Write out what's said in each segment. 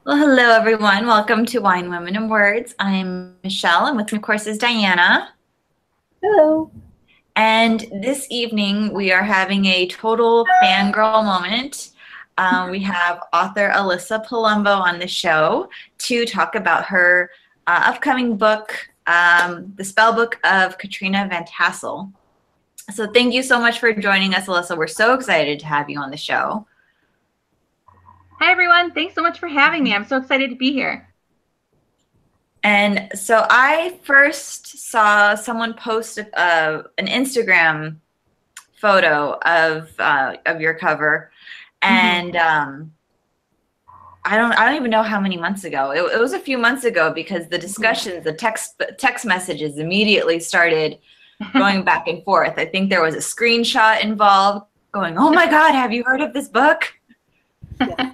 Well, hello everyone. Welcome to Wine, Women, and Words. I'm Michelle, and with me, of course, is Diana. Hello. And this evening, we are having a total fangirl moment. We have author Alyssa Palombo on the show to talk about her upcoming book, The Spellbook of Katrina Van Tassel. So thank you so much for joining us, Alyssa. We're so excited to have you on the show. Hi, everyone. Thanks so much for having me. I'm so excited to be here. And so I first saw someone post an Instagram photo of your cover, and I don't even know how many months ago. It was a few months ago because the discussions, the text messages immediately started going back and forth. I think there was a screenshot involved going, "Oh my God, have you heard of this book?" Yeah.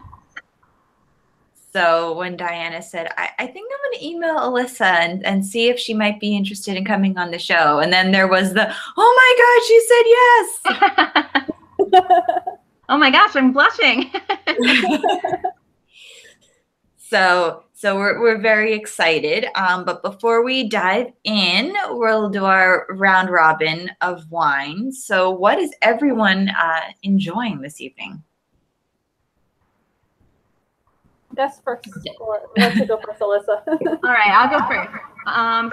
So when Diana said, I think I'm going to email Alyssa and see if she might be interested in coming on the show. And then there was the, oh my God, she said yes. Oh my gosh, I'm blushing. So we're very excited. But before we dive in, we'll do our round robin of wine. So what is everyone enjoying this evening? That's first. Let's go first, Alyssa. All right, I'll go first.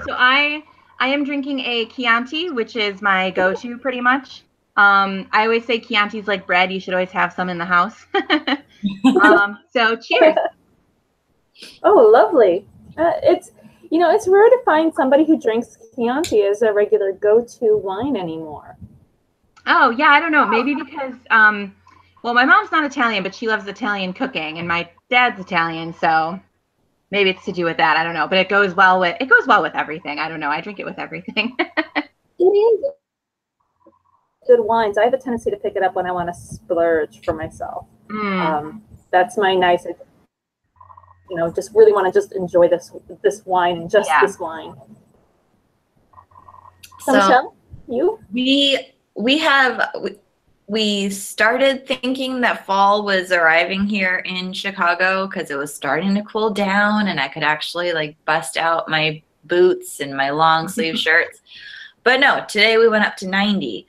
So I am drinking a Chianti, which is my go-to pretty much. I always say Chianti's like bread. You should always have some in the house. So cheers. Oh, lovely. It's rare to find somebody who drinks Chianti as a regular go-to wine anymore. Oh, yeah, I don't know. Maybe because, well, my mom's not Italian, but she loves Italian cooking, and my dad's Italian, so maybe it's to do with that. I don't know, but it goes well with everything. I don't know. I drink it with everything. It is good wines. I have a tendency to pick it up when I want to splurge for myself. That's my nice, just really want to just enjoy this wine and just this wine. So Michelle, you? We started thinking that fall was arriving here in Chicago because it was starting to cool down and I could actually like bust out my boots and my long sleeve shirts. But no, today we went up to 90.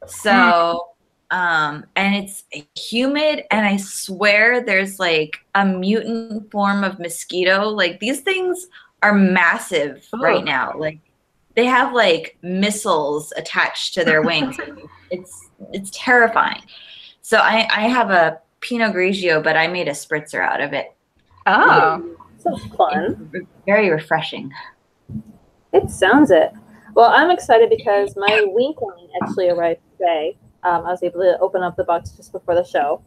So, and it's humid, and I swear there's like a mutant form of mosquito. Like these things are massive right now. Like they have like missiles attached to their wings. It's terrifying. So I have a Pinot Grigio, but I made a spritzer out of it. Oh, so fun. It's very refreshing. It sounds it. Well, I'm excited because my wink wine actually arrived today. I was able to open up the box just before the show.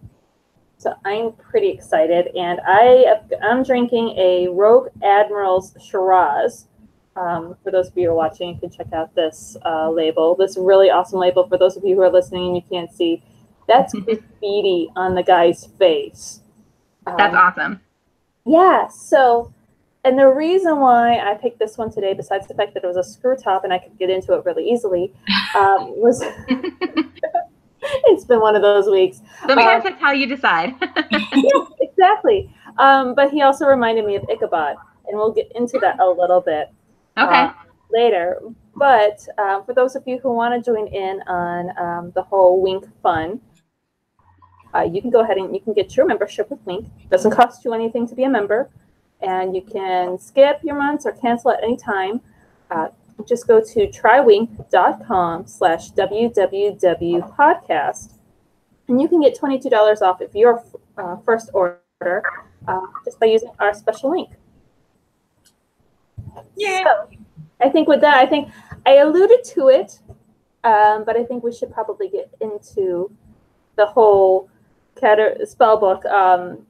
So I'm pretty excited. And I'm drinking a Rogue Admiral's Shiraz. For those of you who are watching, you can check out this label, this really awesome label. For those of you who are listening and you can't see, that's graffiti on the guy's face. That's awesome. Yeah, so, and the reason why I picked this one today, besides the fact that it was a screw top and I could get into it really easily, was it's been one of those weeks. Sometimes that's how you decide. Yeah, exactly. But he also reminded me of Ichabod, and we'll get into that a little bit. Okay. Later. But for those of you who want to join in on the whole Wink fun, you can go ahead and you can get your membership with Wink. It doesn't cost you anything to be a member, and you can skip your months or cancel at any time. Just go to trywink.com/www podcast, and you can get $22 off of your first order just by using our special link. Yeah. So, I think with that, I alluded to it, but I think we should probably get into the whole spellbook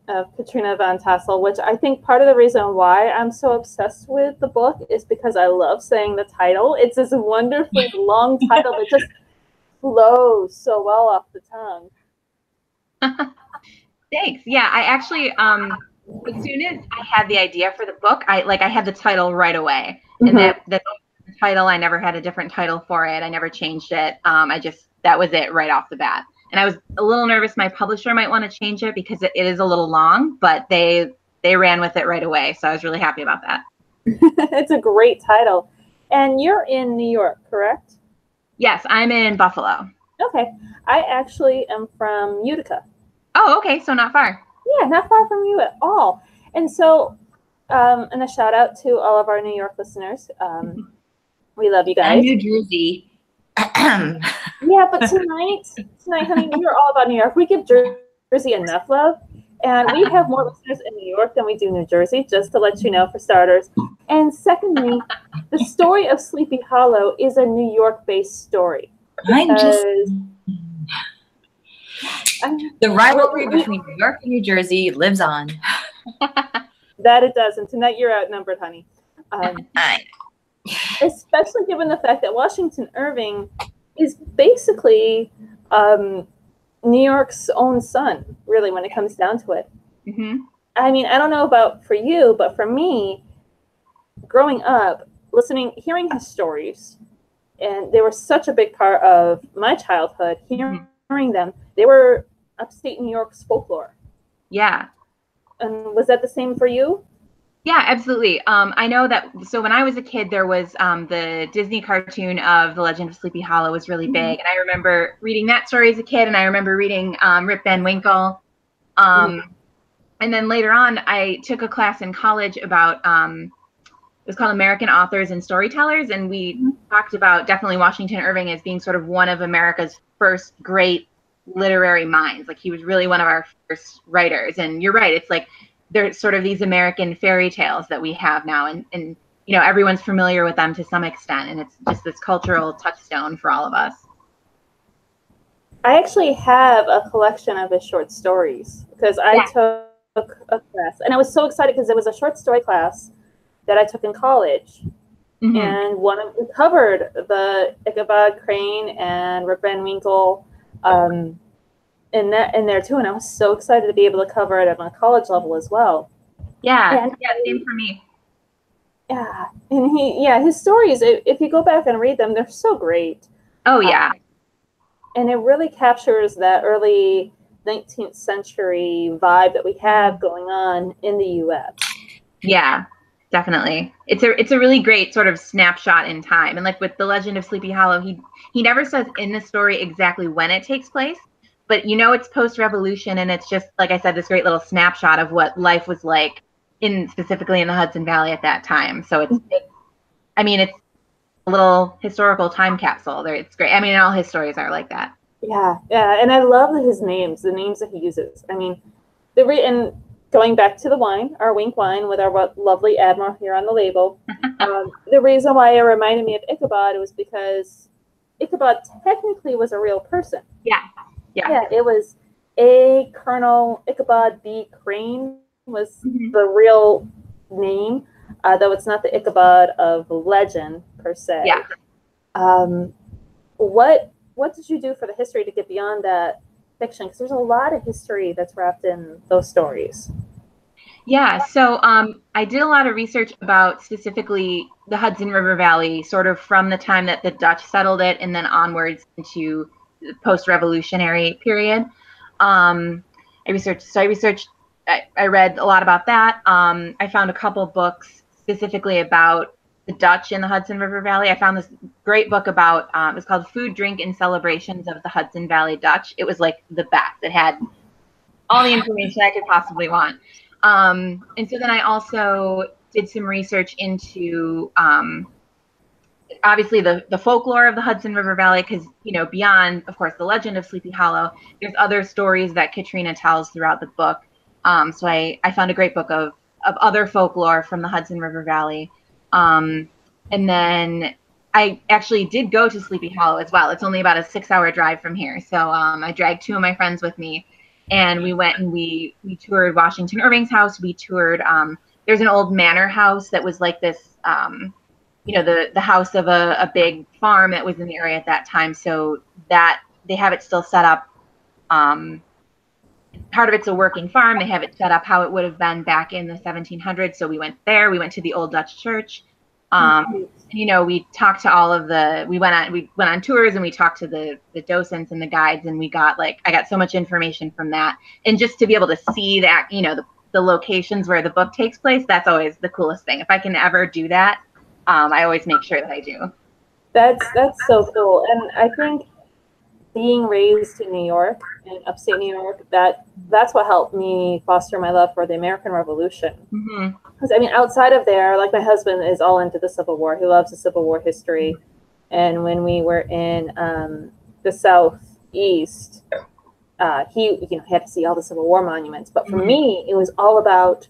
of Katrina Van Tassel, which I think part of the reason why I'm so obsessed with the book is because I love saying the title. It's this wonderfully long title that just flows so well off the tongue. Thanks. Yeah, I actually, as soon as I had the idea for the book, I had the title right away. And that the title, I never had a different title for it. I never changed it. That was it right off the bat. And I was a little nervous my publisher might want to change it because it is a little long, but they they ran with it right away. So I was really happy about that. It's a great title. And you're in New York, correct? Yes, I'm in Buffalo. Okay. I actually am from Utica. Oh, okay. So not far. Yeah, not far from you at all. And so, and a shout out to all of our New York listeners. We love you guys. And New Jersey. Yeah, but tonight, honey, we are all about New York. We give Jersey enough love, and we have more listeners in New York than we do New Jersey, just to let you know, for starters. And secondly, the story of Sleepy Hollow is a New York-based story. The rivalry between New York and New Jersey lives on. That it does, and tonight you're outnumbered, honey. Especially given the fact that Washington Irving is basically New York's own son, really, when it comes down to it. Mm-hmm. I mean, I don't know about for you, but for me, growing up, hearing his stories, and they were such a big part of my childhood, hearing them, they were upstate New York's folklore. Yeah. And was that the same for you? Yeah, absolutely. I know that. So when I was a kid, there was the Disney cartoon of The Legend of Sleepy Hollow was really big, and I remember reading that story as a kid, and I remember reading Rip Van Winkle. And then later on, I took a class in college about it was called American Authors and Storytellers, and we talked about definitely Washington Irving as being sort of one of America's first great literary minds. Like, he was really one of our first writers. And you're right, it's like there's sort of these American fairy tales that we have now, and you know, everyone's familiar with them to some extent, and it's just this cultural touchstone for all of us. I actually have a collection of his short stories because I took a class, and I was so excited because it was a short story class that I took in college, and we covered the Ichabod Crane and Rip Van Winkle in there too, and I was so excited to be able to cover it at my college level as well. Yeah, same for me. Yeah, and his stories, if you go back and read them, they're so great. Oh yeah. And it really captures that early 19th century vibe that we have going on in the U.S. Yeah, definitely. It's a really great sort of snapshot in time. And like with The Legend of Sleepy Hollow, he never says in the story exactly when it takes place, but you know it's post-revolution, and it's just, like I said, this great little snapshot of what life was like specifically in the Hudson Valley at that time. So it's a little historical time capsule. It's great. I mean, all his stories are like that. Yeah, and I love the names that he uses. I mean, and going back to the wine, our Wink wine with our lovely Admiral here on the label, the reason why it reminded me of Ichabod was because Ichabod technically was a real person. Yeah, it was A. Colonel Ichabod B. Crane was the real name, though it's not the Ichabod of legend per se. Yeah. What did you do for the history to get beyond that fiction? Because there's a lot of history that's wrapped in those stories. Yeah, so I did a lot of research about specifically the Hudson River Valley, sort of from the time that the Dutch settled it and then onwards into the post-revolutionary period. I read a lot about that. I found a couple books specifically about the Dutch in the Hudson River Valley. I found this great book about, it was called Food, Drink, and Celebrations of the Hudson Valley Dutch. It was like the best. It had all the information I could possibly want. And so then I also did some research into, obviously the folklore of the Hudson River Valley, because, you know, beyond, of course, the legend of Sleepy Hollow, there's other stories that Katrina tells throughout the book. So I found a great book of other folklore from the Hudson River Valley. And then I actually did go to Sleepy Hollow as well. It's only about a 6-hour drive from here. So I dragged 2 of my friends with me, and we went and we toured Washington Irving's house. We toured, there's an old manor house that was like this, you know, the house of a big farm that was in the area at that time. So that they have it still set up. Part of it's a working farm. They have it set up how it would have been back in the 1700s. So we went there. We went to the Old Dutch Church. You know, we talked to we went on tours, and we talked to the docents and the guides, and I got so much information from that. And just to be able to see that, you know, the locations where the book takes place, that's always the coolest thing. If I can ever do that, I always make sure that I do. That's so cool. And I think being raised in New York, in upstate New York, that's what helped me foster my love for the American Revolution. Because I mean, outside of there, like my husband is all into the Civil War. He loves the Civil War history. And when we were in the Southeast, he had to see all the Civil War monuments. But for me, it was all about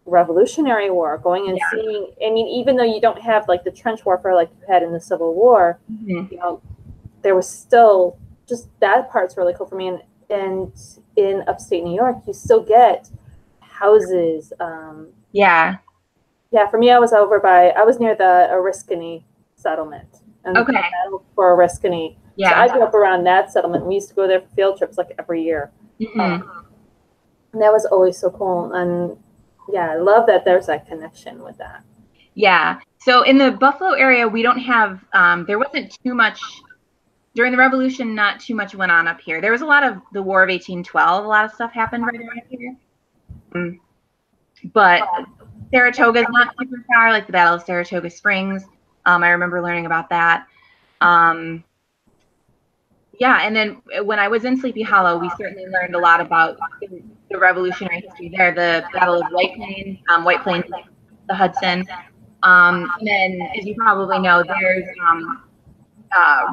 Revolutionary War, going and seeing. I mean, even though you don't have like the trench warfare like you had in the Civil War, you know, there was still just that part's really cool for me. And in upstate New York, you still get houses. Yeah, for me, I was near the Oriskany settlement. And the battle for Oriskany. Yeah. So I grew up around that settlement. We used to go there for field trips like every year. And that was always so cool. And yeah, I love that there's that connection with that. Yeah. So in the Buffalo area, we don't have, there wasn't too much, during the Revolution, not too much went on up here. There was a lot of the War of 1812. A lot of stuff happened right around here. But Saratoga's not super far, like the Battle of Saratoga Springs. I remember learning about that. Yeah, and then when I was in Sleepy Hollow, we certainly learned a lot about the Revolutionary history there, the Battle of White Plains, the Hudson. And then, as you probably know, there's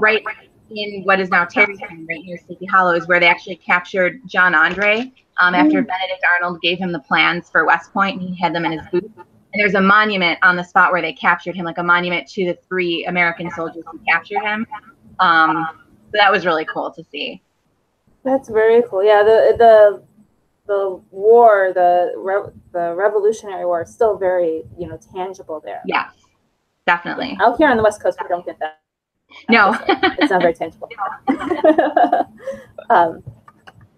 right in what is now Tarrytown, right near Sleepy Hollow, is where they actually captured John Andre after Benedict Arnold gave him the plans for West Point, and he had them in his booth. And there's a monument on the spot where they captured him, like a monument to the 3 American soldiers who captured him. So that was really cool to see. That's very cool. Yeah, the war, the Revolutionary War is still very, tangible there. Yes, definitely. Out here on the West Coast, we don't get that. No. It's not very tangible.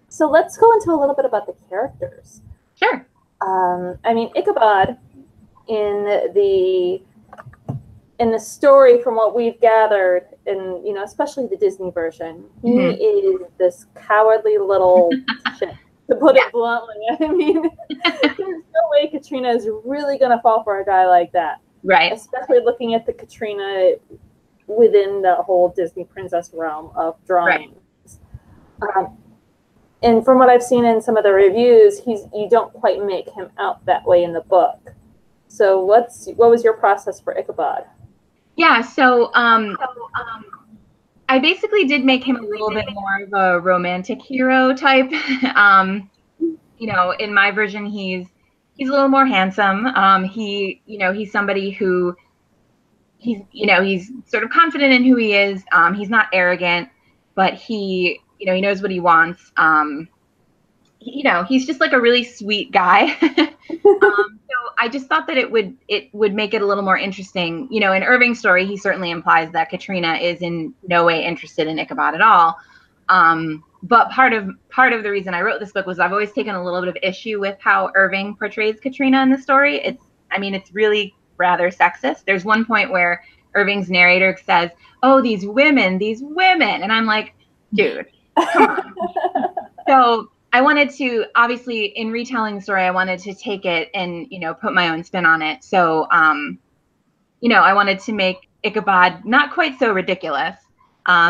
So let's go into a little bit about the characters. Sure. I mean, Ichabod in the story, from what we've gathered, and especially the Disney version, he is this cowardly little shit, to put it bluntly. I mean, there's no way Katrina is really gonna fall for a guy like that, right? Especially looking at the Katrina within the whole Disney princess realm of drawings. Right. And from what I've seen in some of the reviews, you don't quite make him out that way in the book. So what was your process for Ichabod? Yeah, so I basically did make him a little bit more of a romantic hero type. In my version, he's a little more handsome. He's somebody who he's sort of confident in who he is. He's not arrogant, but he knows what he wants. He's just like a really sweet guy. So I just thought that it would make it a little more interesting. In Irving's story, he certainly implies that Katrina is in no way interested in Ichabod at all. But part of the reason I wrote this book was I've always taken a little bit of issue with how Irving portrays Katrina in the story. It's really rather sexist. There's one point where Irving's narrator says, "Oh, these women," and I'm like, dude, come on. So I wanted to, obviously, in retelling the story, I wanted to take it and, put my own spin on it. So, I wanted to make Ichabod not quite so ridiculous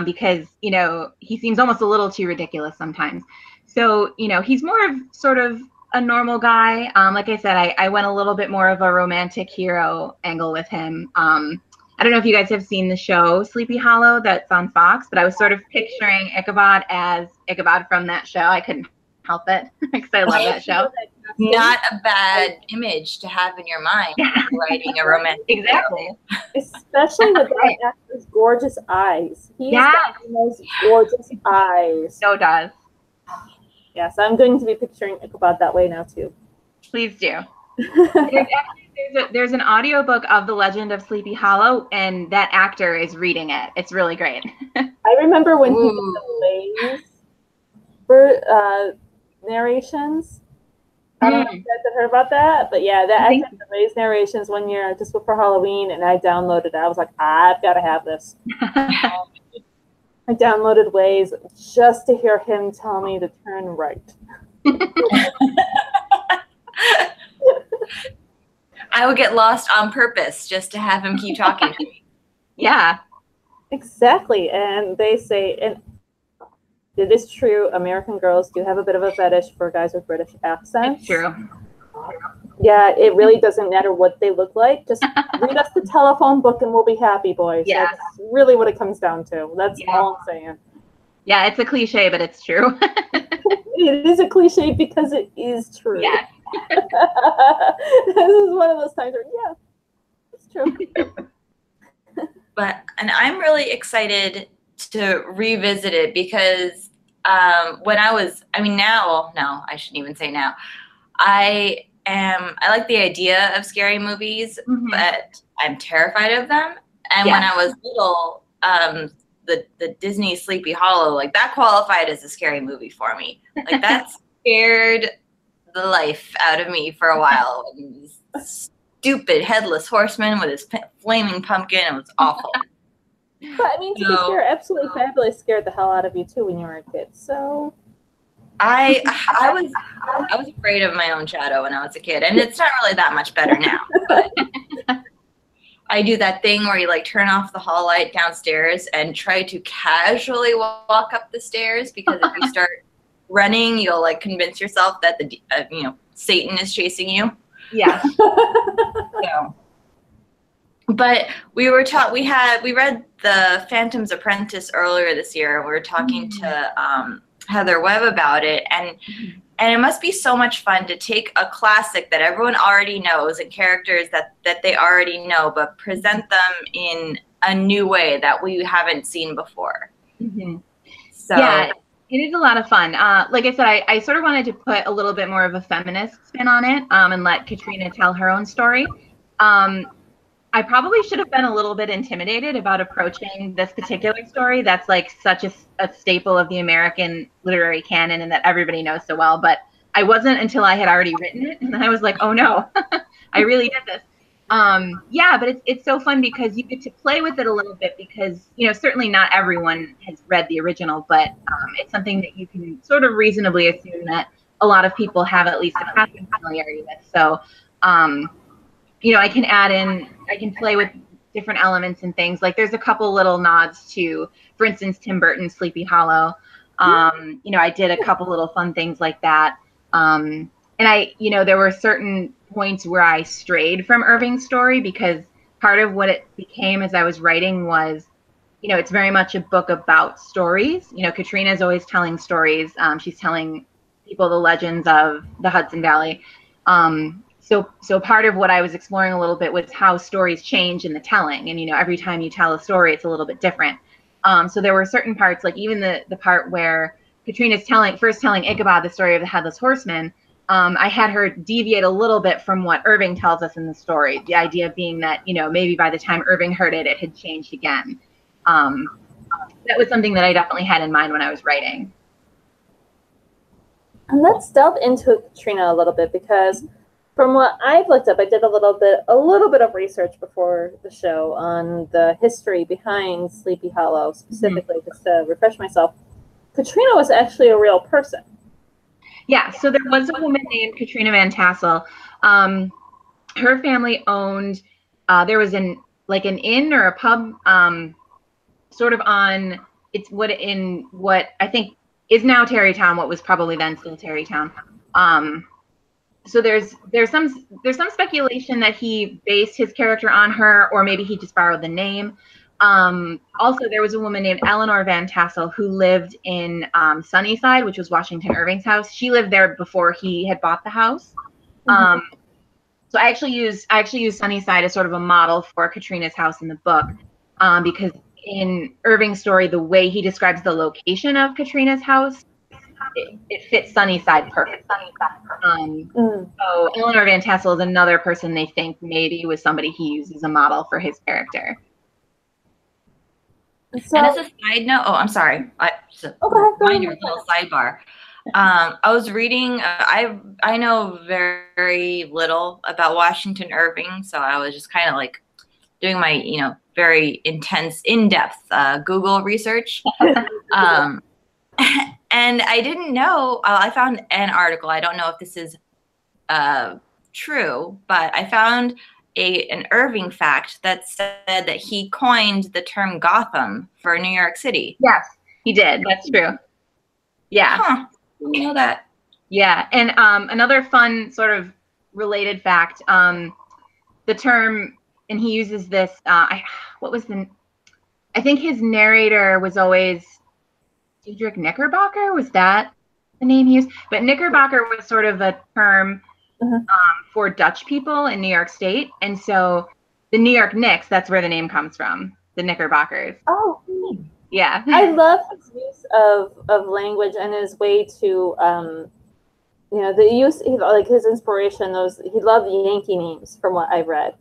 because, he seems almost a little too ridiculous sometimes. So, he's more of sort of a normal guy. Like I said, I went a little bit more of a romantic hero angle with him. I don't know if you guys have seen the show Sleepy Hollow that's on Fox, but I was sort of picturing Ichabod as Ichabod from that show. I couldn't help it because I love that show. Not a bad image to have in your mind writing a romantic. Exactly. Especially with that actor's gorgeous eyes. He has got the most gorgeous eyes. So does. Yes, I'm going to be picturing Ichabod that way now too. Please do. There's an audiobook of The Legend of Sleepy Hollow, and that actor is reading it. It's really great. I remember when he did the Lays for narrations. I don't know if you guys have heard about that, but yeah, I had the Lays narrations one year just before Halloween, and I downloaded it. I was like, I've got to have this. I downloaded Lays just to hear him tell me to turn right. I would get lost on purpose just to have him keep talking to me. Yeah. Exactly. And they say, and it is true, American girls do have a bit of a fetish for guys with British accents. It's true. Yeah, it really doesn't matter what they look like. Just read us the telephone book and we'll be happy, boys. Yeah. That's really what it comes down to. That's all I'm saying. Yeah, it's a cliche, but it's true. It is a cliche because it is true. Yeah. This is one of those times where, yeah, it's true. And I'm really excited to revisit it because when no, I shouldn't even say now. I like the idea of scary movies, but I'm terrified of them. And when I was little, the Disney Sleepy Hollow, like that qualified as a scary movie for me. Like that scared the life out of me for a while. Stupid headless horseman with his flaming pumpkin. It was awful. But I mean, to be fair, Absolutely Fabulous scared the hell out of you too when you were a kid. So I was afraid of my own shadow when I was a kid, and it's not really that much better now. But I do that thing where you like turn off the hall light downstairs and try to casually walk up the stairs, because if you start running, you'll like convince yourself that the Satan is chasing you. Yeah. So, but we read The Phantom's Apprentice earlier this year. We were talking to Heather Webb about it, and it must be so much fun to take a classic that everyone already knows and characters that they already know, but present them in a new way that we haven't seen before. So yeah, it is a lot of fun. Like I said, I sort of wanted to put a little bit more of a feminist spin on it, and let Katrina tell her own story. I probably should have been a little bit intimidated about approaching this particular story that's like such a staple of the American literary canon and that everybody knows so well. But I wasn't until I had already written it. And then I was like, oh no, I really did this. Yeah, but it's so fun because you get to play with it a little bit because, certainly not everyone has read the original, but it's something that you can sort of reasonably assume that a lot of people have at least a passing familiarity with. So, I can play with different elements and things. Like there's a couple little nods to, for instance, Tim Burton's Sleepy Hollow. I did a couple little fun things like that. And there were certain points where I strayed from Irving's story because part of what it became as I was writing was, it's very much a book about stories. Katrina's always telling stories. She's telling people the legends of the Hudson Valley. So part of what I was exploring a little bit was how stories change in the telling. And, every time you tell a story, it's a little bit different. So there were certain parts, like even the part where Katrina's first telling Ichabod the story of the Headless Horseman, I had her deviate a little bit from what Irving tells us in the story. The idea being that, maybe by the time Irving heard it, it had changed again. That was something that I definitely had in mind when I was writing. And let's delve into Katrina a little bit because from what I've looked up, I did a little bit of research before the show on the history behind Sleepy Hollow, specifically just to refresh myself. Katrina was actually a real person. Yeah, so there was a woman named Katrina Van Tassel. Her family owned, there was an inn or a pub, sort of on, what I think is now Tarrytown, what was probably then still Tarrytown. So there's some speculation that he based his character on her, or maybe he just borrowed the name. Also, there was a woman named Eleanor Van Tassel who lived in Sunnyside, which was Washington Irving's house. She lived there before he had bought the house. So I actually used Sunnyside as sort of a model for Katrina's house in the book, because in Irving's story, the way he describes the location of Katrina's house, it fits Sunnyside perfect. So Eleanor Van Tassel is another person they think maybe was somebody he used as a model for his character. So, and as a side note, I'm sorry. Minor little sidebar. I was reading. I know very little about Washington Irving, so I was just kind of like doing my very intense, in-depth Google research. And I didn't know. I found an article. I don't know if this is true, but I found an Irving fact that said that he coined the term Gotham for New York City. Yes, he did. That's true. Yeah. Huh. Didn't know that. Yeah. And another fun sort of related fact, the term, and he uses this, I think his narrator was always Diedrich Knickerbocker. Was that the name he used? But Knickerbocker was sort of a term for Dutch people in New York State. And so the New York Knicks, that's where the name comes from, the Knickerbockers. Oh, yeah. I love his use of language and his way to, the use, like his inspiration, he loved Yankee names from what I've read.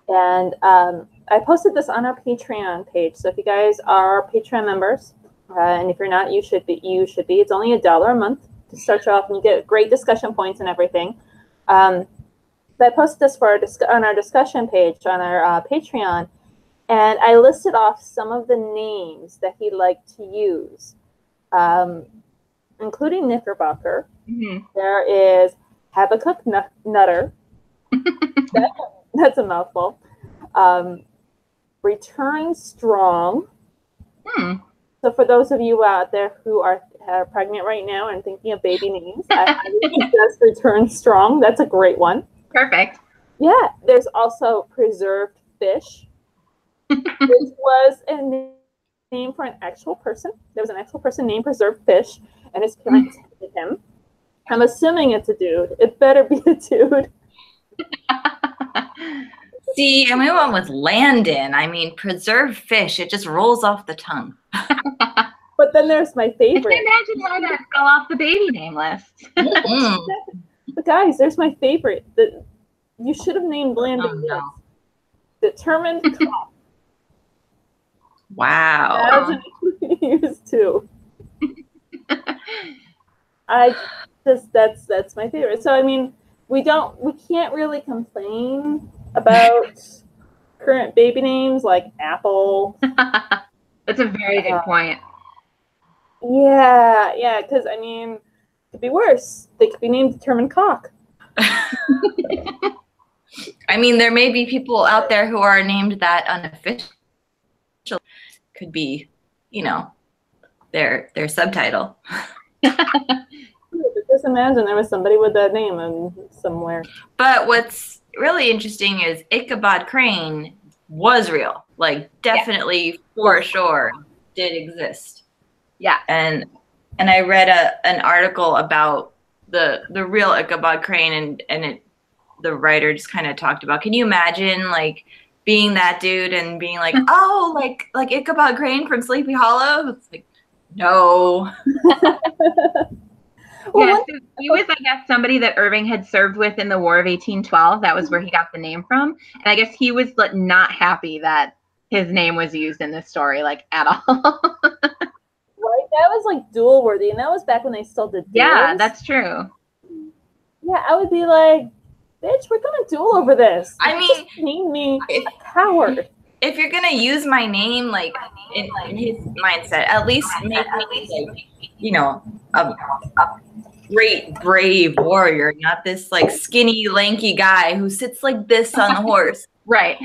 And I posted this on our Patreon page. So if you guys are Patreon members, and if you're not, you should be. It's only $1 a month to start you off, and you get great discussion points and everything. But I posted this on our discussion page on our Patreon, and I listed off some of the names that he liked to use, including Knickerbocker. There is Habakkuk Nutter. That's a mouthful. Return Strong. So for those of you out there who are pregnant right now and thinking of baby names, I would suggest Return Strong. That's a great one. Perfect. Yeah. There's also Preserved Fish, which was a name for an actual person. There was an actual person named Preserved Fish, and his parents hated him. I'm assuming it's a dude. It better be a dude. See, and we went with Landon. I mean, Preserved Fish. It just rolls off the tongue. But then there's my favorite. I can imagine why that fell off the baby name list. But guys, there's my favorite. You should have named Landon. Oh, no. Determined Cop. Wow. Used to. That's my favorite. So I mean, we can't really complain about current baby names like Apple. That's a very good point. Yeah, because I mean, it could be worse. They could be named Determined Cock. I mean, there may be people out there who are named that unofficially. Could be, their subtitle. Just imagine there was somebody with that name somewhere. But what's really interesting is Ichabod Crane was real. Like, definitely, for sure, did exist. Yeah. And I read an article about the real Ichabod Crane, and the writer just kind of talked about, can you imagine, like, being that dude and being like, oh, like Ichabod Crane from Sleepy Hollow? It's like, no. Yeah, so he was, I guess, somebody that Irving had served with in the War of 1812. That was where he got the name from. And I guess he was not happy that his name was used in this story, like, at all. Right? That was, like, duel worthy. And that was back when they still did duels. Yeah, that's true. Yeah, I would be like, bitch, we're going to duel over this. I mean, just name me a coward. If you're going to use my name, like, in his mindset, at least make me, like, a great, brave warrior, not this, like, skinny, lanky guy who sits like this on the horse. Right.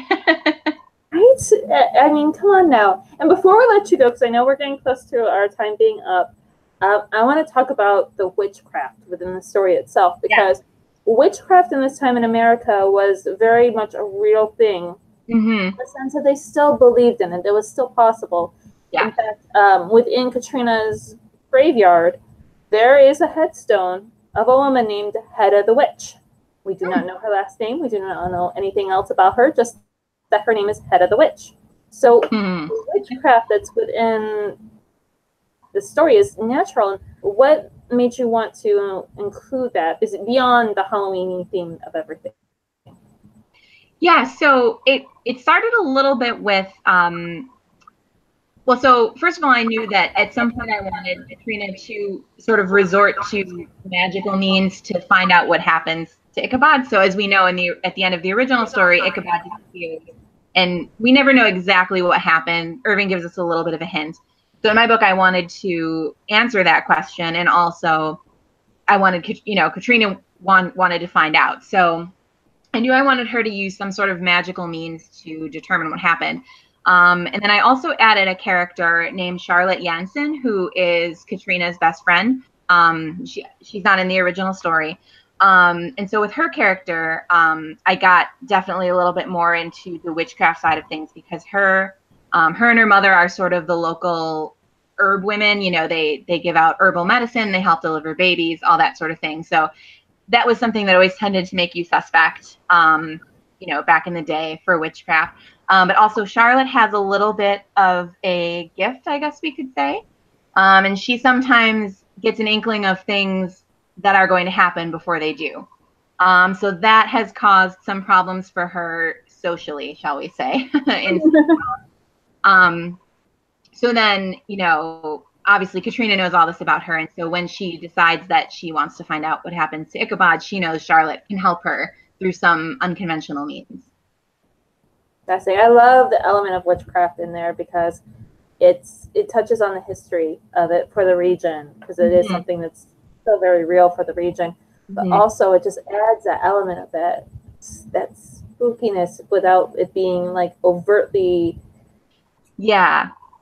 I mean, come on now. And before we let you go, because I know we're getting close to our time being up, I want to talk about the witchcraft within the story itself, because witchcraft in this time in America was very much a real thing. In the sense that they still believed in it. It was still possible. Yeah. In fact, within Katrina's graveyard, there is a headstone of a woman named Hedda the Witch. We do not know her last name. We do not know anything else about her, just that her name is Hedda the Witch. So the witchcraft that's within the story is natural. And what made you want to include that? Is it beyond the Halloween theme of everything? Yeah, so it started a little bit with, so first of all, I knew that at some point I wanted Katrina to sort of resort to magical means to find out what happens to Ichabod. So as we know at the end of the original story, Ichabod disappeared, and we never know exactly what happened. Irving gives us a little bit of a hint. So in my book, I wanted to answer that question, and also I wanted, Katrina wanted to find out. So I knew I wanted her to use some sort of magical means to determine what happened. And then I also added a character named Charlotte Jansen, who is Katrina's best friend. She's not in the original story. And so with her character, I got definitely a little bit more into the witchcraft side of things, because her and her mother are sort of the local herb women. You know, they give out herbal medicine, they help deliver babies, all that sort of thing. So that was something that always tended to make you suspect, you know, back in the day for witchcraft. But also Charlotte has a little bit of a gift, I guess we could say. And she sometimes gets an inkling of things that are going to happen before they do. So that has caused some problems for her socially, shall we say. So then, you know, obviously Katrina knows all this about her. And so when she decides that she wants to find out what happens to Ichabod, she knows Charlotte can help her through some unconventional means. Fascinating. I love the element of witchcraft in there, because it touches on the history of it for the region, because it is something that's so very real for the region. But also it just adds that element of that spookiness without it being like overtly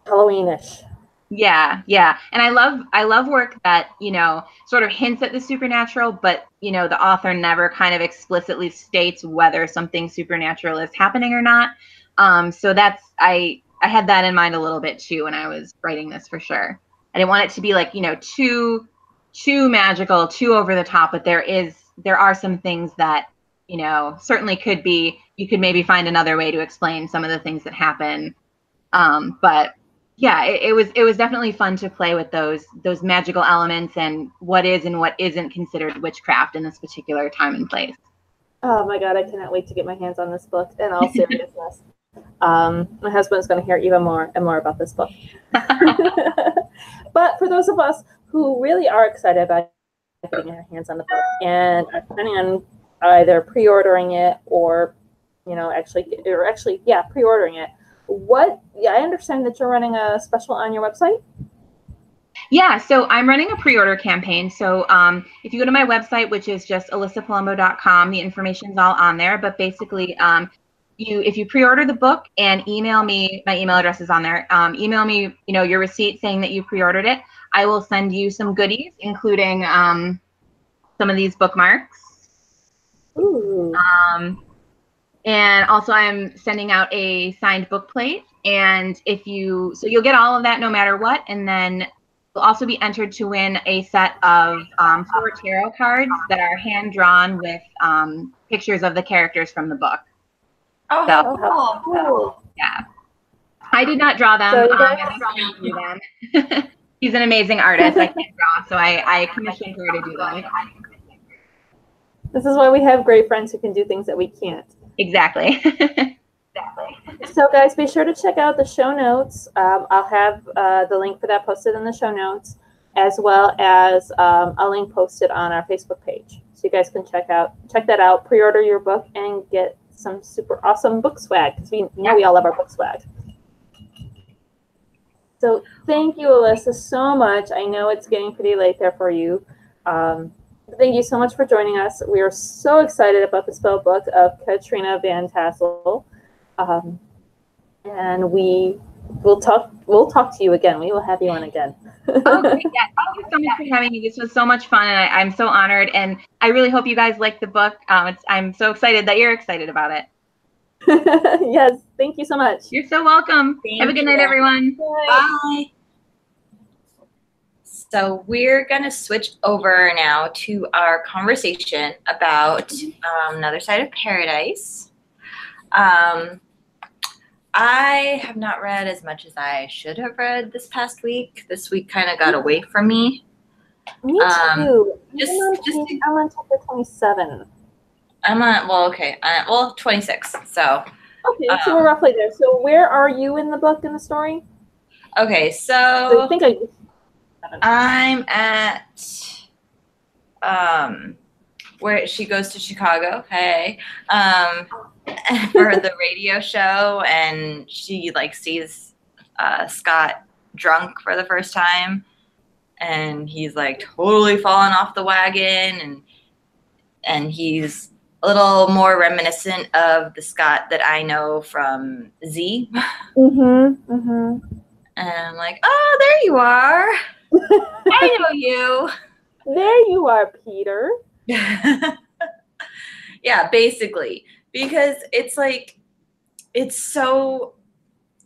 Halloweenish. Yeah. And I love work that, you know, sort of hints at the supernatural, but, you know, the author never kind of explicitly states whether something supernatural is happening or not. So I had that in mind a little bit too when I was writing this, for sure. I didn't want it to be like, you know, too magical, too over the top, but there are some things that, you know, certainly could be, you could maybe find another way to explain some of the things that happen. But yeah, it was definitely fun to play with those magical elements and what is and what isn't considered witchcraft in this particular time and place. Oh my God, I cannot wait to get my hands on this book, in all seriousness. My husband's going to hear even more and more about this book. But for those of us who really are excited about getting our hands on the book and are planning on either pre-ordering it or, you know, pre-ordering it, I understand that you're running a special on your website. Yeah, so I'm running a pre-order campaign. So if you go to my website, which is just alyssapalombo.com, the information's all on there. But basically, if you pre-order the book and email me, my email address is on there. Email me, you know, your receipt saying that you pre-ordered it. I will send you some goodies, including some of these bookmarks. Ooh. And also I'm sending out a signed book plate. And so you'll get all of that no matter what. And then you'll also be entered to win a set of 4 tarot cards that are hand drawn with pictures of the characters from the book. Oh, so, how cool. Yeah. I did not draw them. So I drew them. He's an amazing artist. I can't draw, so I commissioned her to do them. This is why we have great friends who can do things that we can't. Exactly. So guys, be sure to check out the show notes. I'll have the link for that posted in the show notes, as well as a link posted on our Facebook page. So you guys can check that out, pre-order your book, and get some super awesome book swag, because we know we all love our book swag. So thank you, Alyssa, so much. I know it's getting pretty late there for you. Thank you so much for joining us. We are so excited about the spell book of Katrina Van Tassel. And we'll talk to you again. We will have you on again. Oh, great. Yeah, thank you so much for having me. This was so much fun, and I'm so honored. And I really hope you guys like the book. I'm so excited that you're excited about it. Yes, thank you so much. You're so welcome. Have a good night, everyone. Bye. So we're going to switch over now to our conversation about Another Side of Paradise. I have not read as much as I should have read this past week. This week kind of got away from me. Me too. I'm on chapter 27. I'm on, 26. So. Okay, so we're roughly there. So where are you in the book, in the story? Okay, so I think I'm at where she goes to Chicago. Hey, for the radio show, and she like sees Scott drunk for the first time, and he's like totally fallen off the wagon, and he's a little more reminiscent of the Scott that I know from Z. Mm-hmm. Mm-hmm. And I'm like, oh, there you are. I know you. There you are, Peter. Yeah, basically. Because it's like, it's so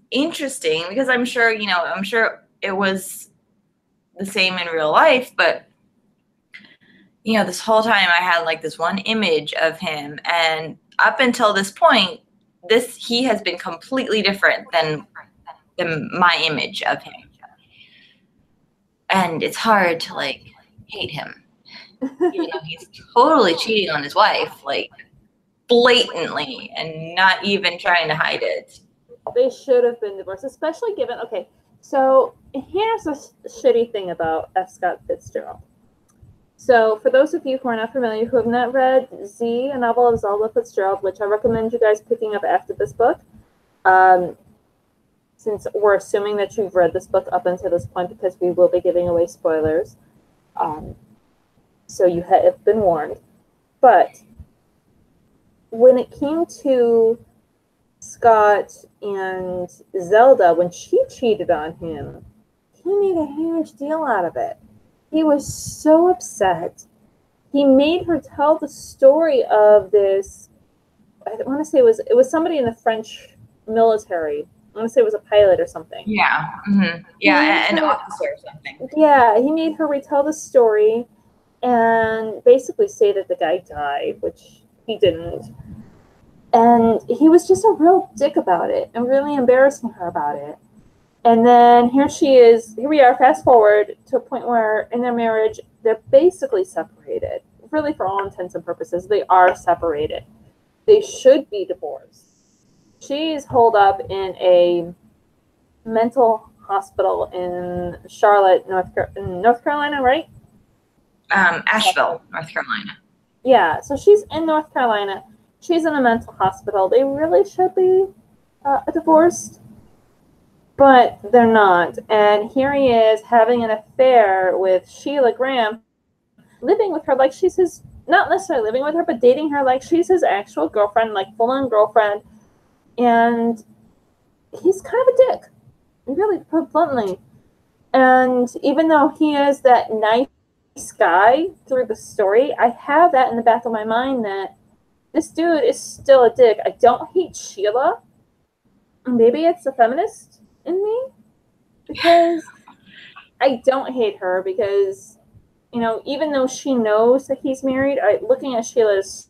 interesting because I'm sure, I'm sure it was the same in real life, but this whole time I had like this one image of him, and up until this point, he has been completely different than my image of him. And it's hard to like hate him, even though he's totally cheating on his wife, like blatantly, and not even trying to hide it. They should have been divorced, especially given. Okay, so here's the shitty thing about F. Scott Fitzgerald. So, for those of you who are not familiar, who have not read Z, a novel of Zelda Fitzgerald, which I recommend you guys picking up after this book, since we're assuming that you've read this book up until this point, because we will be giving away spoilers. So you have been warned. But when it came to Scott and Zelda, when she cheated on him, he made a huge deal out of it. He was so upset. He made her tell the story of this. I want to say it was somebody in the French military. I want to say it was a pilot or something. Yeah. Mm-hmm. Yeah, an officer or something. Yeah, he made her retell the story and basically say that the guy died, which he didn't. And he was just a real dick about it and really embarrassing her about it. And then here we are, fast forward to a point where in their marriage, they're basically separated. Really, for all intents and purposes, they are separated. They should be divorced. She's holed up in a mental hospital in Charlotte, North Carolina, right? Asheville, North Carolina. Yeah, so she's in North Carolina. She's in a mental hospital. They really should be divorced, but they're not. And here he is having an affair with Sheila Graham, living with her like she's his, not necessarily living with her, but dating her like she's his actual girlfriend, like full-on girlfriend. And he's kind of a dick, really, to put bluntly. And even though he is that nice guy through the story, I have that in the back of my mind that this dude is still a dick. I don't hate Sheila. Maybe it's the feminist in me, because I don't hate her, because, even though she knows that he's married, looking at Sheila's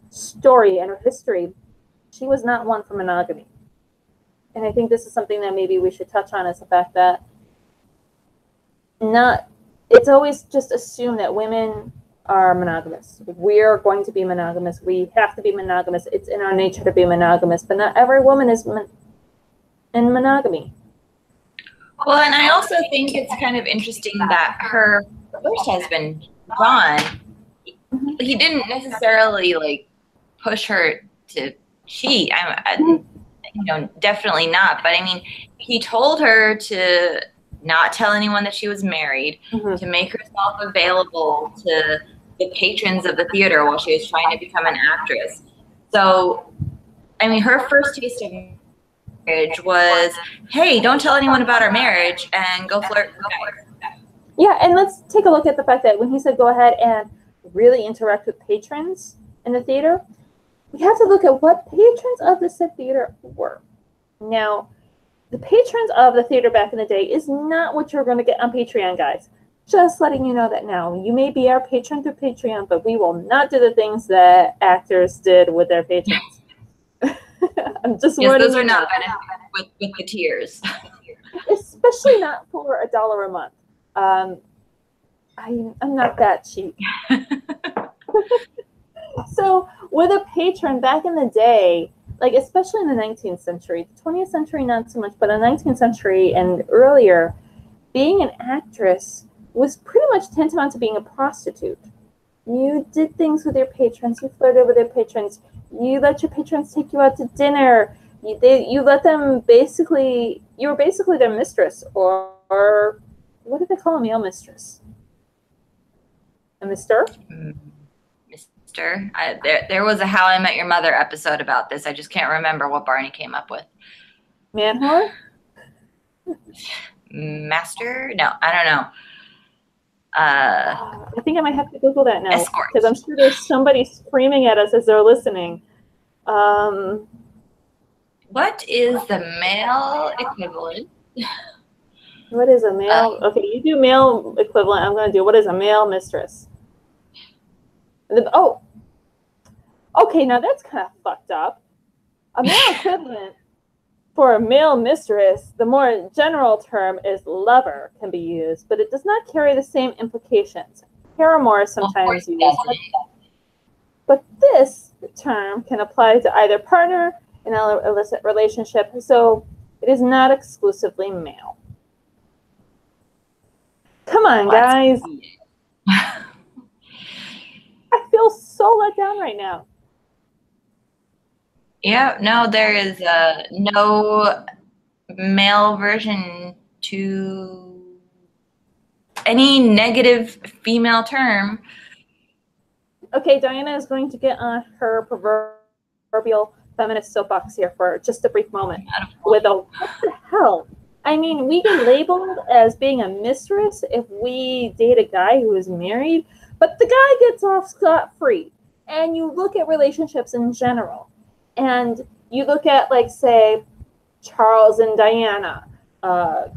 story and her history, she was not one for monogamy. And I think this is something that maybe we should touch on, is the fact that it's always just assumed that women are monogamous. We're going to be monogamous. We have to be monogamous. It's in our nature to be monogamous, but not every woman is in monogamy. Well, and I also think it's kind of interesting that her first husband, John, he didn't necessarily like push her to cheat. Definitely not. But I mean, he told her to not tell anyone that she was married, to make herself available to the patrons of the theater while she was trying to become an actress. So, I mean, her first taste of marriage was, hey, don't tell anyone about our marriage and go flirt with guys. Yeah, and let's take a look at the fact that when he said go ahead and really interact with patrons in the theater, we have to look at what patrons of the said theater were. Now, the patrons of the theater back in the day is not what you're going to get on Patreon, guys. Just letting you know that now. You may be our patron through Patreon, but we will not do the things that actors did with their patrons. I'm just warning you. Those are not benefits with the tiers. Especially not for $1 a month. I'm not that cheap. So with a patron back in the day, like especially in the 19th century, the 20th century not so much, but in the 19th century and earlier, being an actress was pretty much tantamount to being a prostitute. You did things with your patrons. You flirted with your patrons. You let your patrons take you out to dinner. You let them basically, you were basically their mistress, or what do they call a male mistress? A mister? Mr. monster. There was a How I Met Your Mother episode about this. I just can't remember what Barney came up with. Man whore? Master? No, I don't know. I think I might have to Google that now Escort. because I'm sure there's somebody screaming at us as they're listening. What is the male equivalent? What is a male? Okay, you do male equivalent. I'm going to do what is a male mistress? Oh, okay, now that's kind of fucked up. A male equivalent for a male mistress, the more general term is lover can be used, but it does not carry the same implications. Paramour is sometimes used, but this term can apply to either partner in an illicit relationship, so it is not exclusively male. Come on, guys. I feel so let down right now. Yeah, no, there is no male version to any negative female term. Okay, Diana is going to get on her proverbial feminist soapbox here for just a brief moment with a what the hell? I mean, we get labeled as being a mistress if we date a guy who is married, but the guy gets off scot-free. And you look at relationships in general, and you look at, like, say, Charles and Diana,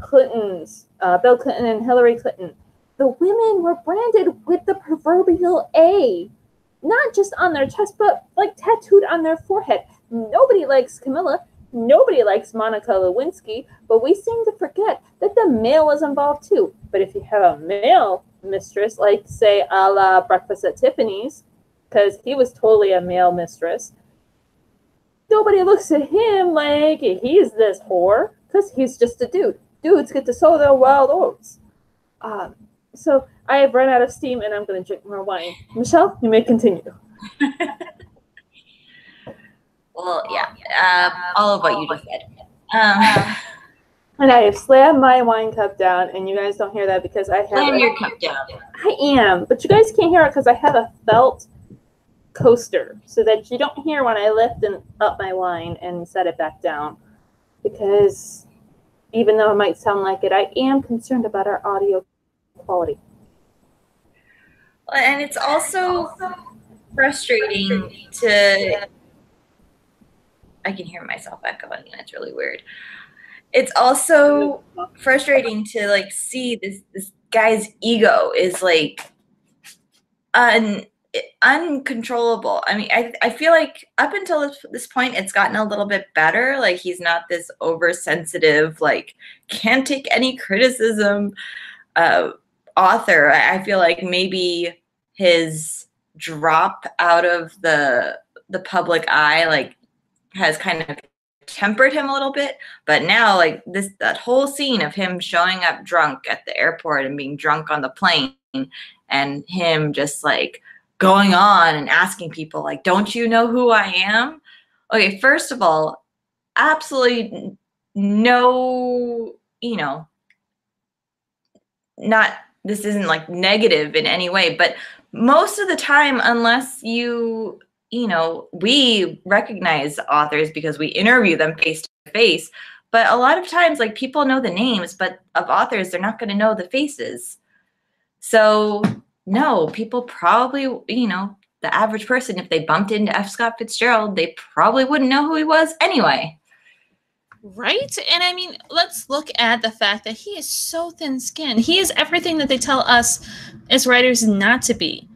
Clinton's, Bill Clinton and Hillary Clinton. The women were branded with the proverbial A, not just on their chest, but like tattooed on their forehead. Nobody likes Camilla. Nobody likes Monica Lewinsky, but we seem to forget that the male is involved too. But if you have a male mistress, like, say, a la Breakfast at Tiffany's, because he was totally a male mistress, nobody looks at him like he's this whore, because he's just a dude. Dudes get to sow their wild oats. So I have run out of steam, and I'm going to drink more wine. Michelle, you may continue. Well, yeah, all of what you just said. And I have slammed my wine cup down, and you guys don't hear that because I have... Slam your cup down. I am, but you guys can't hear it because I have a felt coaster so that you don't hear when I lift up my wine and set it back down. Because even though it might sound like it, I am concerned about our audio quality. And it's also frustrating to... I can hear myself echoing, and it's really weird. It's also frustrating to, like, see this guy's ego is, like, uncontrollable. I mean, I feel like up until this point, it's gotten a little bit better. Like, he's not this oversensitive, like, can't take any criticism author. I feel like maybe his drop out of the public eye, like, has kind of tempered him a little bit, but now, like, that whole scene of him showing up drunk at the airport and being drunk on the plane, and him just, like, going on and asking people, like, don't you know who I am? Okay, first of all, absolutely no, not, this isn't, like, negative in any way, but most of the time, unless we recognize authors because we interview them face to face, but a lot of times, like, people know the names, but of authors, they're not going to know the faces. So no, people probably, the average person, if they bumped into F. Scott Fitzgerald, they probably wouldn't know who he was anyway. Right? And I mean, let's look at the fact that he is so thin-skinned. He is everything that they tell us as writers not to be.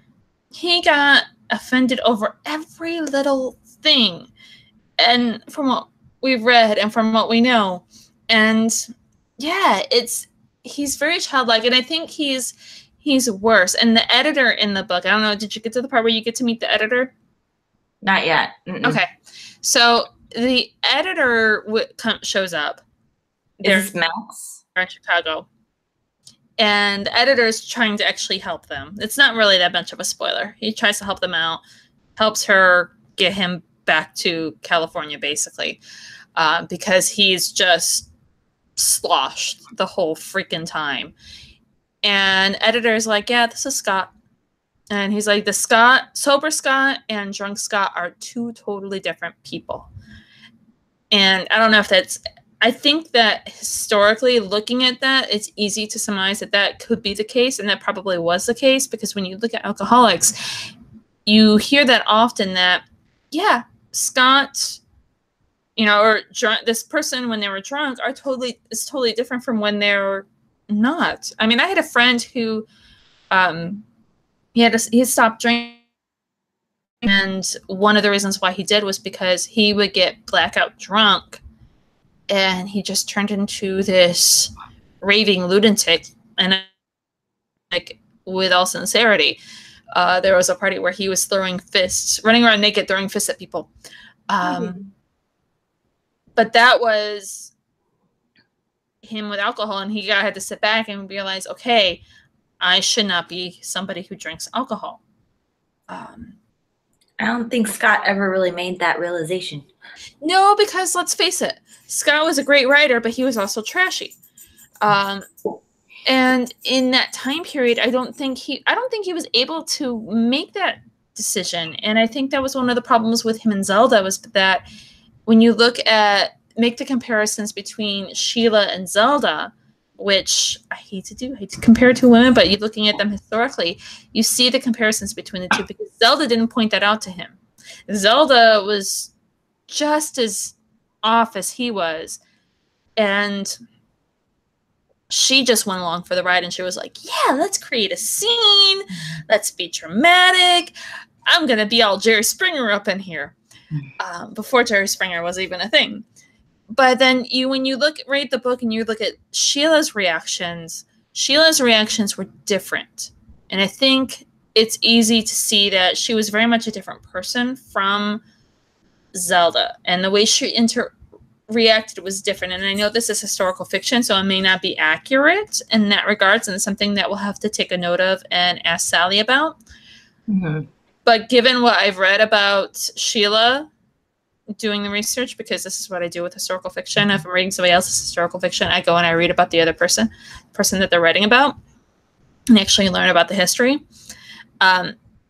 He got offended over every little thing, and from what we've read and from what we know, and yeah, he's very childlike, and I think he's worse. And the editor in the book, I don't know, did you get to the part where you get to meet the editor? Not yet. Mm-mm. Okay, so the editor shows up. Is Max? They're in Chicago. And the editor is trying to actually help them. It's not really that much of a spoiler. He tries to help them out, helps her get him back to California, basically, because he's just sloshed the whole freaking time. And editor's like, yeah, this is Scott. And he's like, sober Scott and drunk Scott are two totally different people. And I don't know if I think that historically looking at that, it's easy to surmise that could be the case. And that probably was the case, because when you look at alcoholics, you hear that often that, yeah, Scott, or this person when they were drunk is totally different from when they're not. I mean, I had a friend who, he had stopped drinking, and one of the reasons why he did was because he would get blackout drunk, and he just turned into this raving lunatic. And like, with all sincerity, there was a party where he was throwing fists, running around naked, throwing fists at people. But that was him with alcohol, and he had to sit back and realize, okay, I should not be somebody who drinks alcohol. I don't think Scott ever really made that realization. No, because let's face it, Scott was a great writer, but he was also trashy. And in that time period, I don't think he was able to make that decision. And I think that was one of the problems with him and Zelda, was that when you make the comparisons between Sheila and Zelda, which I hate to compare two women, but you're looking at them historically, you see the comparisons between the two, because Zelda didn't point that out to him. Zelda was just as off as he was, and she just went along for the ride, and she was like, yeah, let's create a scene, let's be dramatic, I'm gonna be all Jerry Springer up in here, before Jerry Springer was even a thing. But then when you read the book and you look at Sheila's reactions were different. And I think it's easy to see that she was very much a different person from Zelda. And the way she reacted was different. And I know this is historical fiction, so it may not be accurate in that regards, and something that we'll have to take a note of and ask Sally about. Mm-hmm. But given what I've read about Sheila, doing the research, because this is what I do with historical fiction. If I'm reading somebody else's historical fiction, I go and I read about the other person that they're writing about, and actually learn about the history.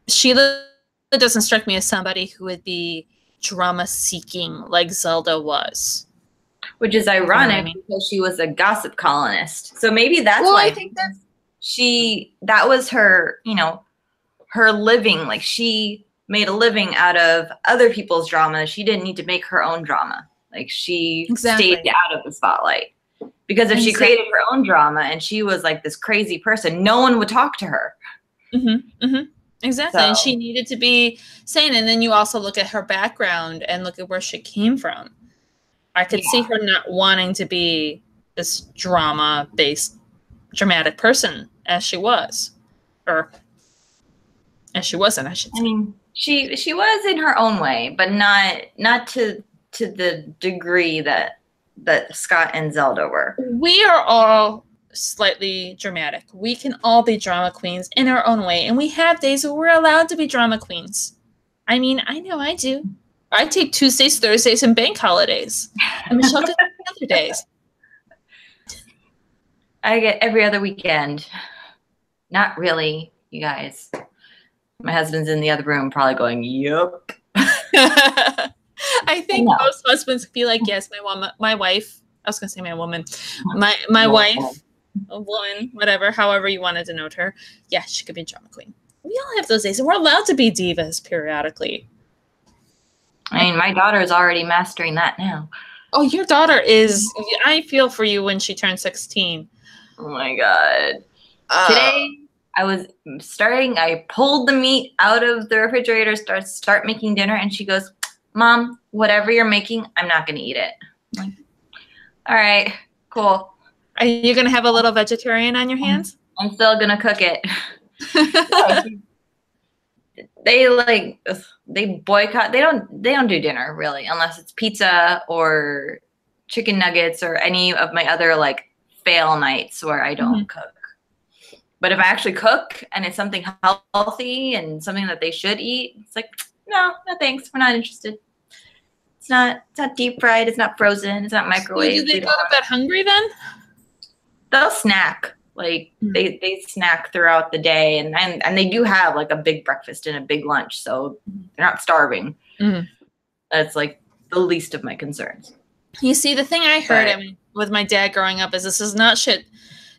Sheila doesn't strike me as somebody who would be drama seeking like Zelda was. Which is ironic, because she was a gossip columnist. So maybe that's why I think that was her, her living. Like, she made a living out of other people's drama. She didn't need to make her own drama. Like, she stayed out of the spotlight. Because if she created her own drama and she was like this crazy person, no one would talk to her. Mm-hmm. Mm-hmm. Exactly. So, and she needed to be sane. And then you also look at her background and look at where she came from. I could see her not wanting to be this drama-based, dramatic person as she was. Or as she wasn't, I should say. I mean, she was in her own way, but not to the degree that Scott and Zelda were. We are all slightly dramatic. We can all be drama queens in our own way, and we have days where we're allowed to be drama queens. I mean, I know I do. I take Tuesdays, Thursdays, and bank holidays. And Michelle gets other days. I get every other weekend. Not really, you guys. My husband's in the other room probably going, yup. I think most husbands be like, yes, my wife, I was going to say my woman, my wife, a woman, whatever, however you want to denote her. Yeah, she could be a drama queen. We all have those days, and we're allowed to be divas periodically. I mean, my daughter is already mastering that now. Oh, your daughter is, I feel for you when she turned 16. Oh my God. Today, I pulled the meat out of the refrigerator, start making dinner, and she goes, Mom, whatever you're making, I'm not going to eat it. I'm like, all right, cool. Are you going to have a little vegetarian on your hands? I'm still going to cook it. They boycott. They don't do dinner really, unless it's pizza or chicken nuggets or any of my other like fail nights where I don't cook. But if I actually cook and it's something healthy and something that they should eat, it's like, no thanks. We're not interested. It's not deep fried. It's not frozen. It's not microwaved. So do they go to bed hungry then? They'll snack. Like they snack throughout the day, and they do have like a big breakfast and a big lunch, so they're not starving. That's like the least of my concerns. You see, the thing I heard with my dad growing up is this is not Chateau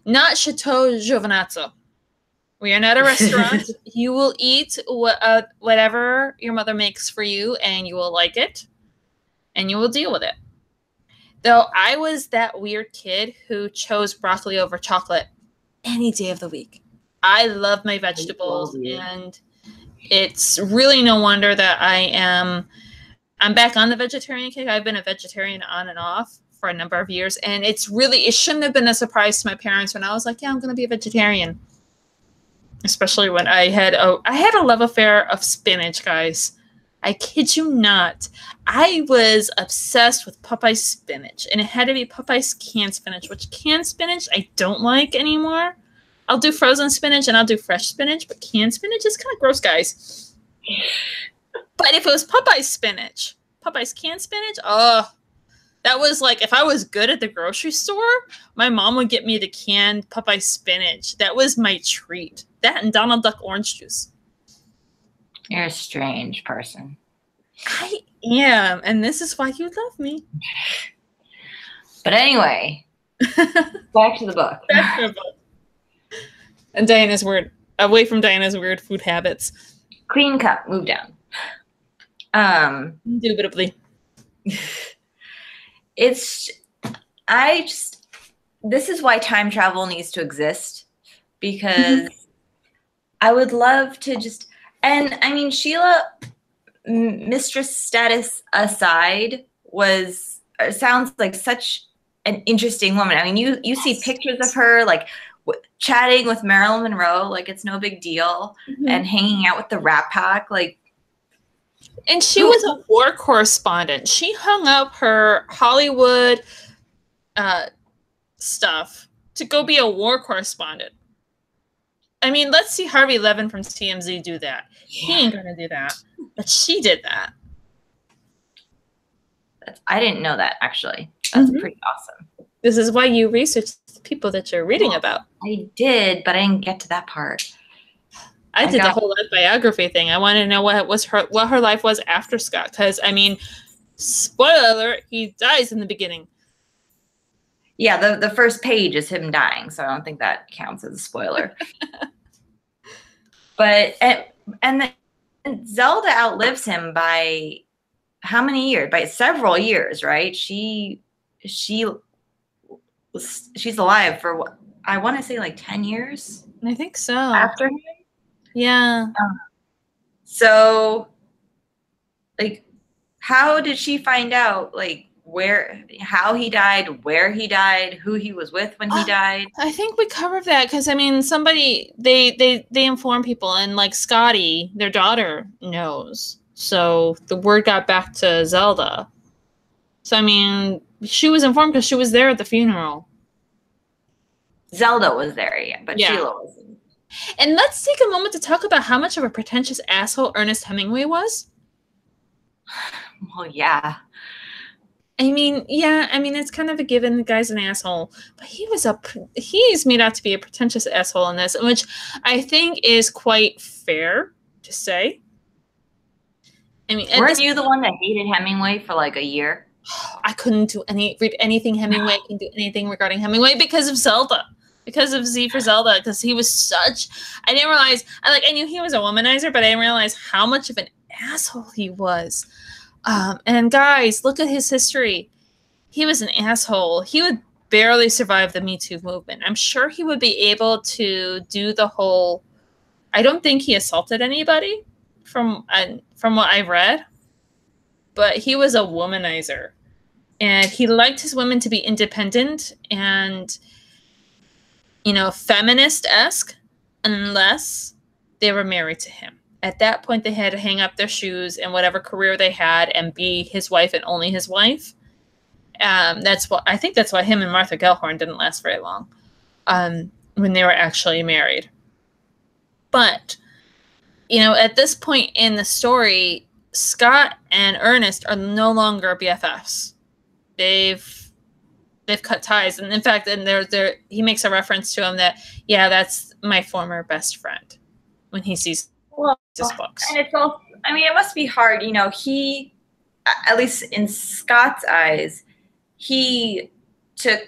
Giovinazzo. We are not a restaurant. You will eat whatever your mother makes for you, and you will like it, and you will deal with it. Though I was that weird kid who chose broccoli over chocolate any day of the week. I love my vegetables, and it's really no wonder that I'm back on the vegetarian kick. I've been a vegetarian on and off for a number of years, and it shouldn't have been a surprise to my parents when I was like, yeah, I'm going to be a vegetarian. Especially when I had a love affair of spinach, guys. I kid you not. I was obsessed with Popeye's spinach, and it had to be Popeye's canned spinach, which canned spinach I don't like anymore. I'll do frozen spinach and I'll do fresh spinach, but canned spinach is kind of gross, guys. But if it was Popeye's spinach, Popeye's canned spinach, that was like, if I was good at the grocery store, my mom would get me the canned Popeye spinach. That was my treat. That and Donald Duck orange juice. You're a strange person. I am, and this is why you love me. But anyway, back to the book. Back to the book. And Diana's weird. Away from Diana's weird food habits. Clean cup, move down. Indubitably. This is why time travel needs to exist, because I would love to just, and I mean, Sheila, mistress status aside, sounds like such an interesting woman. I mean, you see pictures of her like chatting with Marilyn Monroe, like it's no big deal, and hanging out with the Rat Pack, like. And she was a war correspondent. She hung up her Hollywood stuff to go be a war correspondent. I mean, let's see Harvey Levin from TMZ do that. Yeah. He ain't gonna do that, but she did that. I didn't know that, actually. That's pretty awesome. This is why you research the people that you're reading about. I did, but I didn't get to that part. I did the whole life biography thing. I wanted to know what her life was after Scott, because I mean, spoiler alert, he dies in the beginning. Yeah, the first page is him dying, so I don't think that counts as a spoiler. But and Zelda outlives him by how many years? By several years, right? She's alive for what I want to say like 10 years. I think so. After him. Yeah. So, like, how did she find out, like, how he died, where he died, who he was with when he died? I think we covered that because, I mean, they inform people, and, like, Scotty, their daughter, knows. So the word got back to Zelda. So, I mean, she was informed because she was there at the funeral. Zelda was there, yeah, but Sheila wasn't. And let's take a moment to talk about how much of a pretentious asshole Ernest Hemingway was. Well, yeah. I mean, it's kind of a given the guy's an asshole, but he's made out to be a pretentious asshole in this, which I think is quite fair to say. I mean, weren't you the one that hated Hemingway for like a year? I couldn't read anything Hemingway. I couldn't do anything regarding Hemingway because of Zelda. Because of Z for Zelda, because he was I didn't realize, I knew he was a womanizer, but I didn't realize how much of an asshole he was. And guys, look at his history. He was an asshole. He would barely survive the Me Too movement. I'm sure he would be able to do the whole, I don't think he assaulted anybody from what I've read, but he was a womanizer. And he liked his women to be independent and, feminist-esque, unless they were married to him. At that point, they had to hang up their shoes and whatever career they had and be his wife and only his wife. I think that's why him and Martha Gellhorn didn't last very long when they were actually married. But, at this point in the story, Scott and Ernest are no longer BFFs. they've cut ties. And in fact, and he makes a reference to him that, yeah, that's my former best friend when he sees his books. And it's all, I mean, it must be hard, you know, he, at least in Scott's eyes, he took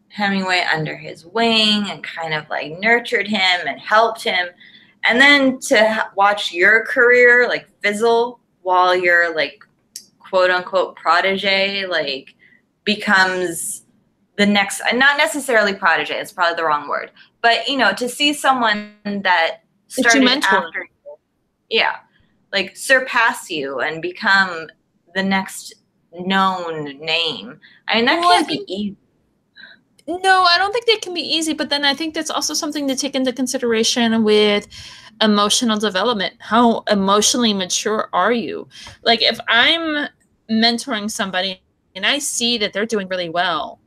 Hemingway under his wing and kind of like nurtured him and helped him. And then to watch your career like fizzle while your like quote unquote protege like becomes the next, not necessarily protege, it's probably the wrong word, but you know, to see someone that started after you, yeah, like surpass you and become the next known name. I mean, that can't be easy. No, I don't think that can be easy, but then I think that's also something to take into consideration with emotional development. How emotionally mature are you? Like if I'm mentoring somebody and I see that they're doing really well,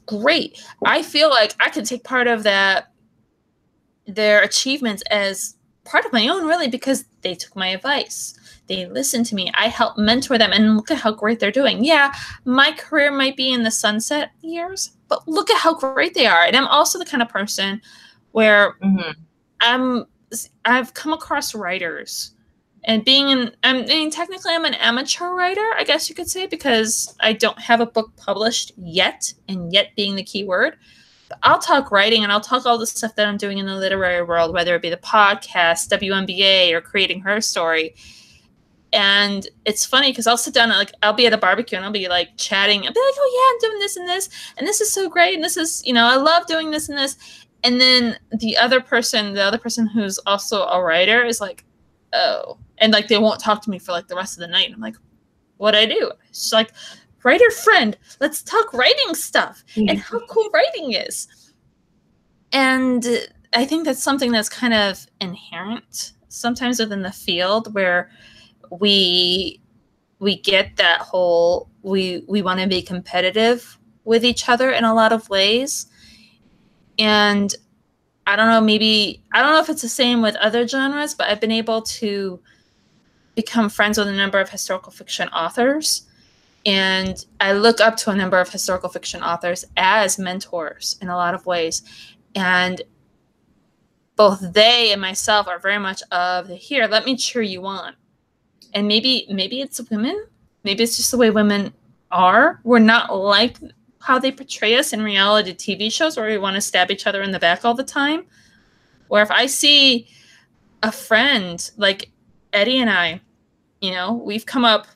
great. I feel like I can take part of that, their achievements as part of my own, really, because they took my advice. They listened to me. I helped mentor them, and look at how great they're doing. Yeah, my career might be in the sunset years, but look at how great they are. And I'm also the kind of person where I've come across writers, and technically I'm an amateur writer, I guess you could say, because I don't have a book published yet, and yet being the key word. But I'll talk writing, and I'll talk all the stuff that I'm doing in the literary world, whether it be the podcast, WNBA, or creating her story. And it's funny because I'll sit down and I'll be at a barbecue and I'll be like chatting. I'll be like, oh yeah, I'm doing this, and this is so great, and this is, you know, I love doing this and this. And then the other person who's also a writer is like, oh, and like they won't talk to me for like the rest of the night. And I'm like, what'd I do? She's like, writer friend, let's talk writing stuff and how cool writing is. And I think that's something that's kind of inherent sometimes within the field where we get that whole we want to be competitive with each other in a lot of ways. And I don't know if it's the same with other genres, but I've been able to become friends with a number of historical fiction authors, and I look up to a number of historical fiction authors as mentors in a lot of ways. And both they and myself are very much of the, here, let me cheer you on. And maybe it's women. Maybe it's just the way women are. We're not like how they portray us in reality TV shows where we want to stab each other in the back all the time. Where if I see a friend like Eddie and I, you know, we've come up,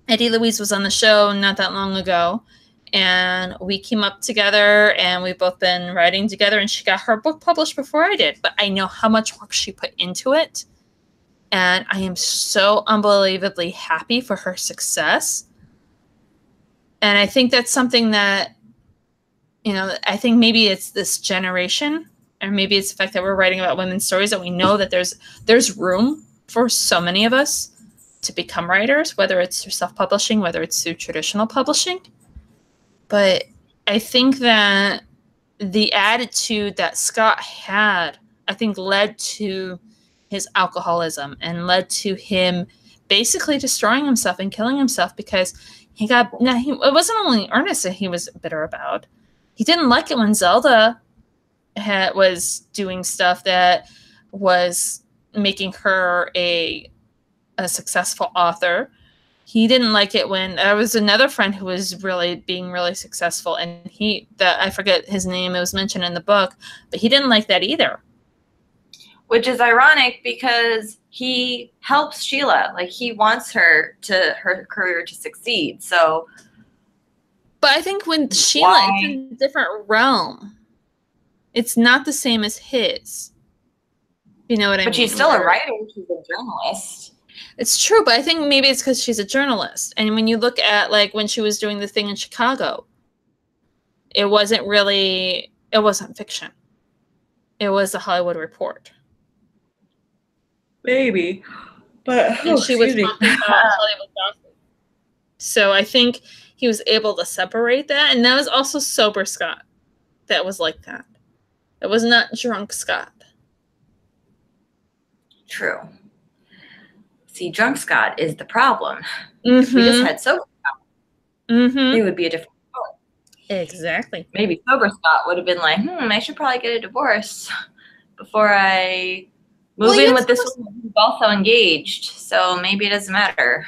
Eddie Louise was on the show not that long ago, and we came up together and we've both been writing together, and she got her book published before I did, but I know how much work she put into it. And I am so unbelievably happy for her success. And I think that's something that, you know, I think maybe it's this generation, or maybe it's the fact that we're writing about women's stories, that we know that there's room for so many of us to become writers, whether it's through self-publishing, whether it's through traditional publishing. But I think that the attitude that Scott had, I think, led to his alcoholism and led to him basically destroying himself and killing himself, because it wasn't only Ernest that he was bitter about. He didn't like it when Zelda was doing stuff that was making her a successful author. He didn't like it when there was another friend who was being really successful, and I forget his name, it was mentioned in the book, but he didn't like that either. Which is ironic because he helps Sheila. Like, he wants her career to succeed. So, but I think when Sheila, it's in a different realm. It's not the same as his. You know what I mean? But she's still a writer. She's a journalist. It's true, but I think maybe it's because she's a journalist. And when you look at, like, when she was doing the thing in Chicago, it wasn't fiction. It was the Hollywood Report. Maybe. But she was talking about Hollywood gossip. So I think he was able to separate that. And that was also sober Scott that was like that. It was not drunk Scott. True. See, drunk Scott is the problem. If we just had sober Scott, it would be a different story. Exactly. Maybe sober Scott would have been like, I should probably get a divorce before I move in with this woman who's also engaged. So maybe it doesn't matter.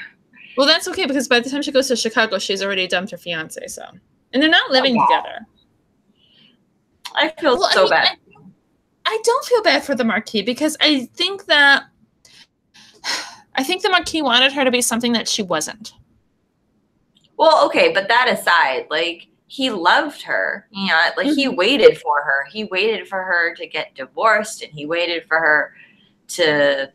Well, that's okay because by the time she goes to Chicago, she's already dumped her fiance. So, and they're not living together. I feel bad. I don't feel bad for the Marquis because I think the Marquis wanted her to be something that she wasn't. Well, okay, but that aside, like, he loved her, you know, like he waited for her. He waited for her to get divorced, and he waited for her to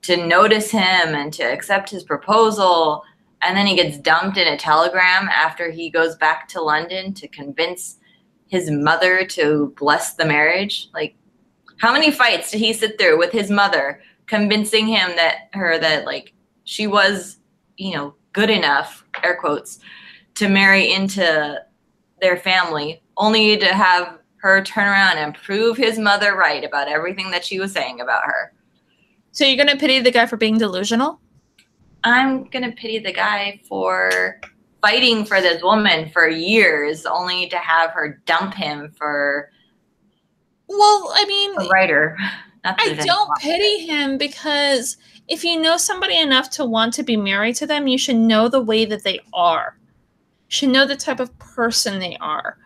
notice him and to accept his proposal. And then he gets dumped in a telegram after he goes back to London to convince his mother to bless the marriage. Like, how many fights did he sit through with his mother convincing him that like she was, you know, good enough, air quotes, to marry into their family, only to have her turn around and prove his mother right about everything that she was saying about her. So you're going to pity the guy for being delusional? I'm going to pity the guy for fighting for this woman for years, only to have her dump him for... Well, I mean... a writer. I don't pity him because if you know somebody enough to want to be married to them, you should know the way that they are. You should know the type of person they are.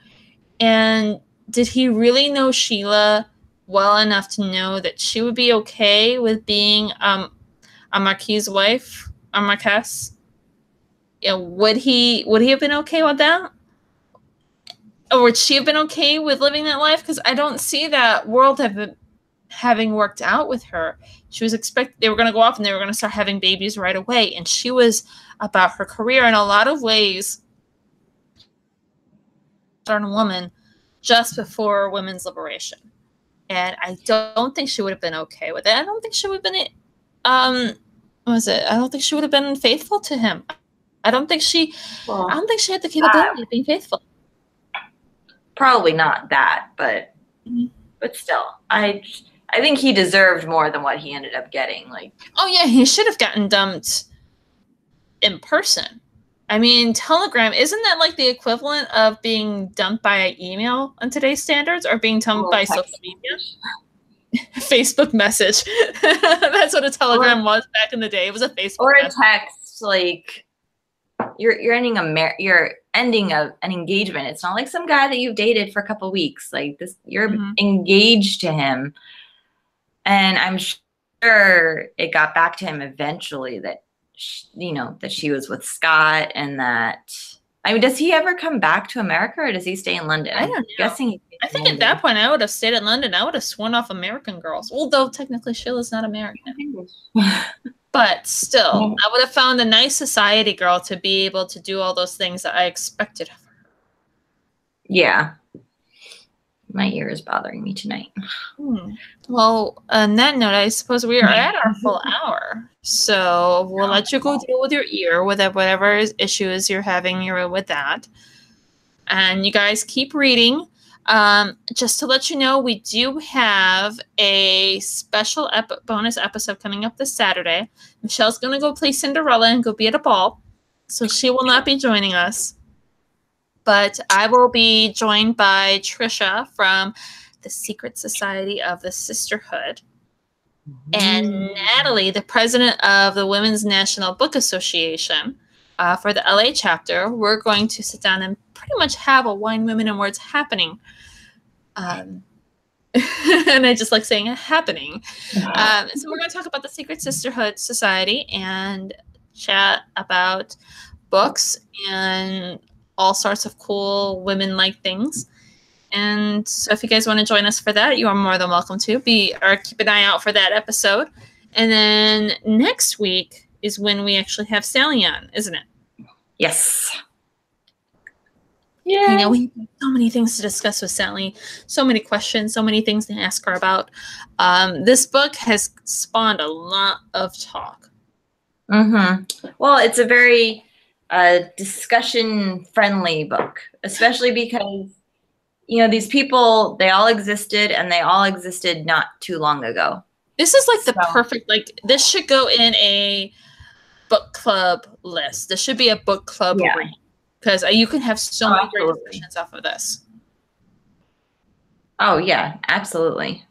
And did he really know Sheila well enough to know that she would be okay with being a Marquis' wife, a Marquess? You know, would he have been okay with that? Or would she have been okay with living that life? Because I don't see that world having worked out with her. She was they were going to go off and they were going to start having babies right away. And she was about her career in a lot of ways. A woman just before women's liberation. And I don't think she would have been okay with it. I don't think she would have been, I don't think she would have been faithful to him. I don't think she had the capability of being faithful. Probably not that, but still, I think he deserved more than what he ended up getting. Like, oh yeah, he should have gotten dumped in person. I mean, Telegram, isn't that like the equivalent of being dumped by email on today's standards, or being dumped by social media? Facebook message. That's what a Telegram was back in the day. It was a Facebook or a message. Text. Like, you're ending an engagement. It's not like some guy that you've dated for a couple weeks. Like this, you're engaged to him, and I'm sure it got back to him eventually that that she was with Scott, and that, I mean, does he ever come back to America, or does he stay in London? I don't know. Guessing. I think at that point I would have stayed in London. I would have sworn off American girls. Although technically Sheila's not American. But still, I would have found a nice society girl to be able to do all those things that I expected of her. Yeah. My ear is bothering me tonight. Well, on that note, I suppose we are at our full hour. So we'll let you go deal with your ear, with whatever issues you're having with that. And you guys keep reading. Just to let you know, we do have a special bonus episode coming up this Saturday. Michelle's going to go play Cinderella and go be at a ball. So she will not be joining us. But I will be joined by Trisha from the Secret Society of the Sisterhood. And Natalie, the president of the Women's National Book Association, for the LA chapter. We're going to sit down and pretty much have a Wine, Women, and Words happening. And I just like saying happening. So we're going to talk about the Secret Sisterhood Society and chat about books and all sorts of cool women-like things. And so if you guys want to join us for that, you are more than welcome to. Keep an eye out for that episode. And then next week is when we actually have Sally on, isn't it? Yes. Yeah. I know we have so many things to discuss with Sally, so many questions, so many things to ask her about. This book has spawned a lot of talk. Well, it's a very discussion-friendly book, especially because, these people, they all existed, and they all existed not too long ago. This is like the perfect, this should go in a book club list. This should be a book club read. because you can have so many great absolutely. discussions off of this. Oh yeah, absolutely.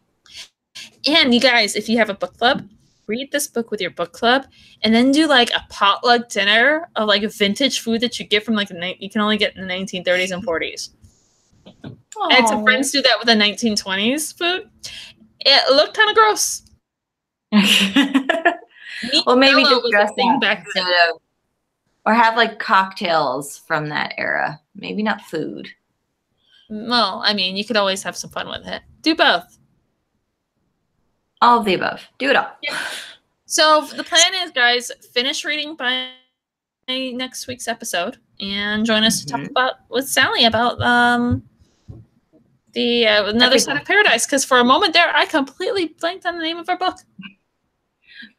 And you guys, if you have a book club, read this book with your book club, and then do like a potluck dinner of like vintage food that you get from like you can only get in the 1930s and 40s. I had some friends do that with the 1920s food. It looked kind of gross. Well, maybe just was a dress thing up back instead then. of, or have like cocktails from that era. Maybe not food. Well, I mean, you could always have some fun with it. Do both. All of the above. Do it all. Yeah. So the plan is, guys, finish reading by next week's episode and join us to talk about with Sally about the Another Side of Paradise. Because for a moment there, I completely blanked on the name of our book.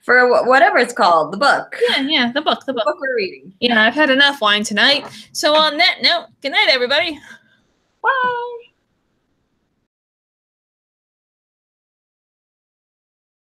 For whatever it's called, the book. Yeah, the book. The book we're reading. Yeah, I've had enough wine tonight. So on that note, good night, everybody. Bye.